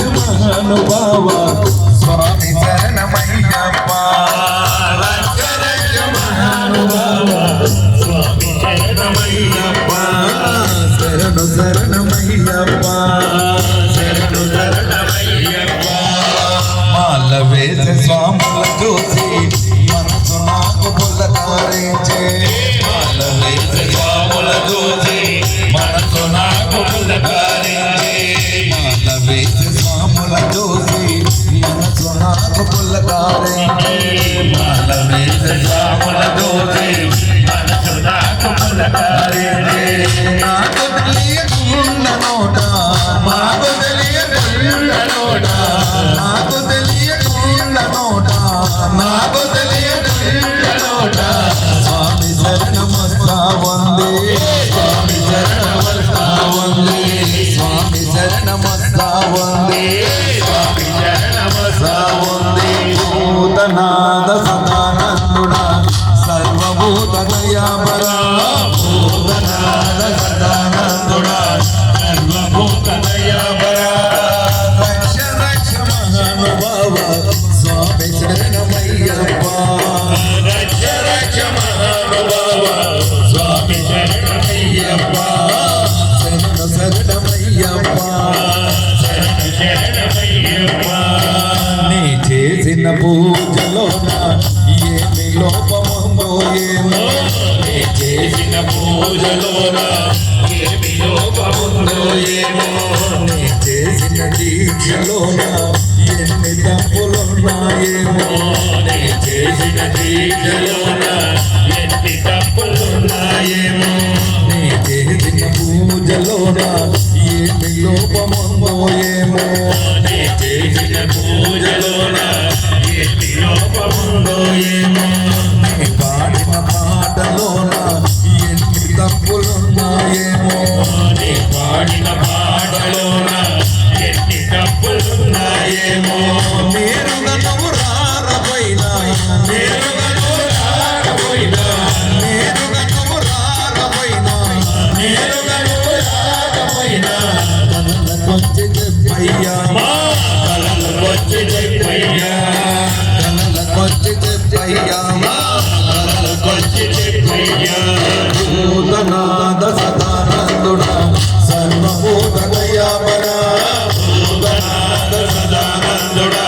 మహానుభావ స్వామి శరణమయ్యప్ప మహానుభావ స్వామి శరణమయ్యప్ప శరణు శరణమయ్యప్ప శరణు శరణమయ్యప్ప మాల వేసే స్వాముల చూసి మనసు నాకు పులకరించే మాల వేసే స్వాముల చూసి మనసు నాకు పులకరించే మాల వేసే స్వాముల చూసి మనసు నాకు పులకరించే మాల వేసే స్వాముల చూసి మనసు నాకు పులకరించే నాకు తెలియకున్న నోట మాకు తెలియకున్న నోట నాకు తెలియకున్న నోట నాకు తెలియకున్న నోట స్వామి శరణమస్తా వందే స్వామి శరణమస్తా వందే స్వామి శరణమస్తా వందే స్వామి శరణమస్తా వందే భూతనాద సదానందుడా సర్వభూత దయాపరా భూతనాద సదానందుడా సర్వభూత దయాపరా రక్ష రక్ష మహానుభావ స్వామి శరణమయ్యప్ప రక్ష రక్ష మహానుభావ స్వామి శరణమయ్యప్ప శరణ శరణమయ్యప్ప శరణ శరణమయ్యప్ప నీ చేసిన పూజలోన ఏమి లోపముందో ఏమో నీ చేసిన పూజలోన ఏమి లోపముందో ఏమో నీ చేసిన దీక్షలోన ఎన్ని తప్పులున్నాయేమో నీ చేసిన దీక్షలోన ఎన్ని తప్పులున్నాయేమో నీ చేసిన పూజలోన ఏమి లోపముందో ఏమో నీ చేసిన పూజలోన ఎన్ని లోపముందో ఏమో నీ పాడిన పాటలోన ఎన్ని తప్పులున్నాయేమో నీ పాడిన పాటలోన ఎన్ని తప్పులున్నాయేమో నేరుగా నువ్వు రాకపోయినా నేరుగా నువ్వు రాకపోయినా నేరుగా నువ్వు రాకపోయినా నేరుగా నువ్వు రాకపోయినా కళ్ళకొచ్చి చెప్పయ్యా కళ్ళకొచ్చి చెప్పయ్యా కళ్ళకొచ్చి చెప్పయ్యా కళ్ళకొచ్చి చెప్పయ్యా భూతనాద సదానందుడా సర్వభూత దయాపరా భూతనాద సదానందుడా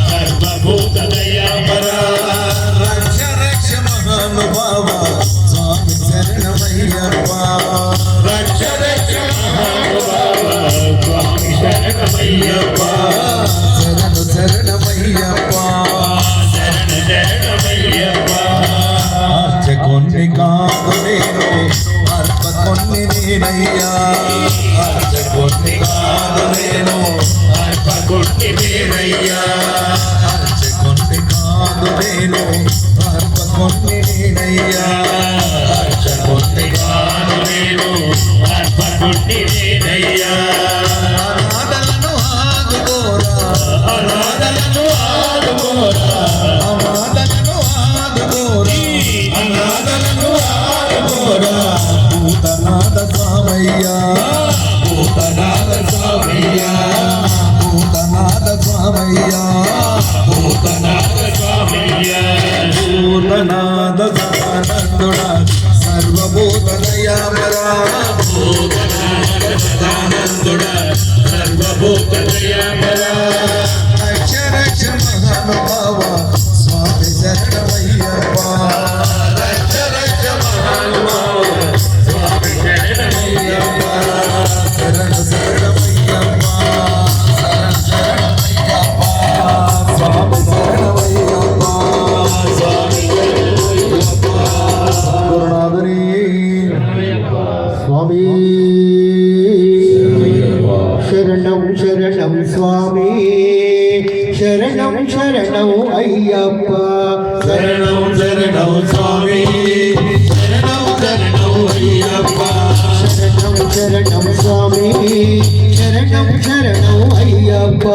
సర్వభూత దయాపరా రక్ష రక్ష మహానుభావ స్వామి శరణమయ్యప్ప రక్ష రక్ష మహానుభావ స్వామి శరణమయ్యప్ప శరణు శరణమయ్యప్ప శరణు శరణమయ్యప్ప కొన్ని కాదు నేను అర్ప కొన్ని నేనయ్యా కొన్ని కాదు నేను అర్ప కొన్ని నేనయ్యా కొన్ని కాదు నేను అర్ప కొన్ని నేనయ్యా కొన్ని కాదు నేను అర్ప కొన్ని నేనయ్యా అనాథలను ఆదుకోరా అనాథలను ఆదుకోరా అనాథలను ఆదుకోరా అనాథలను ఆదుకోరా భూతనాథ స్వామయ్యా భూతనాథ స్వామయ్యా భూతనాథ స్వామయ్యా భూతనాథ స్వామయ్యా భూతనాథ సదానందుడా సర్వభూత దయాపరా భూతనాథ సదానందుడా సర్వభూత దయాపరా రక్ష రక్ష మహానుభావ స్వామి శరణమయ్యప్ప రక్ష రక్ష మహానుభావ స్వామి శరణమయ్యప్ప శరణ శరణమయ్యప్ప శరణ శరణమయ్యప్ప స్వామి శరణమయ్యప్ప స్వామి శరణమయ్యప్ప గురునాథని స్వామి శరణం శరణం స్వామి శరణం శరణం అయ్యప్ప శరణం శరణం స్వామి శరణం శరణం అయ్యప్ప శరణం శరణం స్వామి శరణం శరణం అయ్యప్ప